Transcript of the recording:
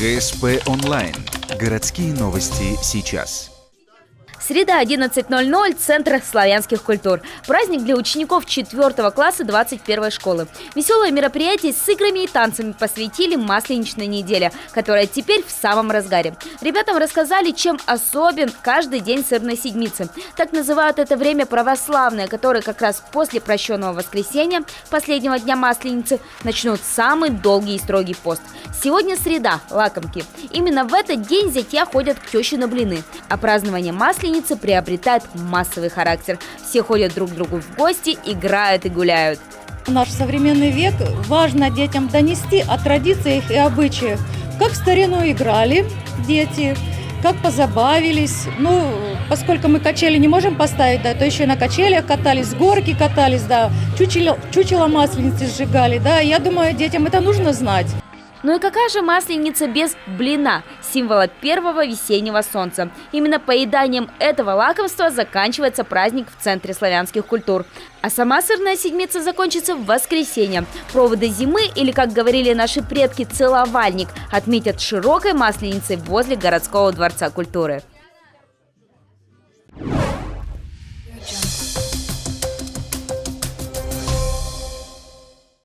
ГСП онлайн. Городские новости сейчас. Среда, 11:00, Центр славянских культур. Праздник для учеников 4 класса 21 школы. Веселое мероприятие с играми и танцами посвятили Масленичной неделе, которая теперь в самом разгаре. Ребятам рассказали, чем особен каждый день сырной седмицы. Так называют это время православные, которые как раз после прощенного воскресенья, последнего дня Масленицы, начнут самый долгий и строгий пост. Сегодня среда, лакомки. Именно в этот день зятья ходят к теще на блины, а празднование Масленицы приобретает массовый характер. Все ходят друг к другу в гости, играют и гуляют. В наш современный век важно детям донести о традициях и обычаях. Как в старину играли дети, как позабавились. Поскольку мы качели не можем поставить, то еще и на качелях катались, с горки катались, чучело Масленицы сжигали. Я думаю, детям это нужно знать. Ну и какая же Масленица без блина, символа первого весеннего солнца? Именно поеданием этого лакомства заканчивается праздник в Центре славянских культур. А сама сырная седмица закончится в воскресенье. Проводы зимы, или, как говорили наши предки, целовальник, отметят широкой Масленицей возле городского дворца культуры.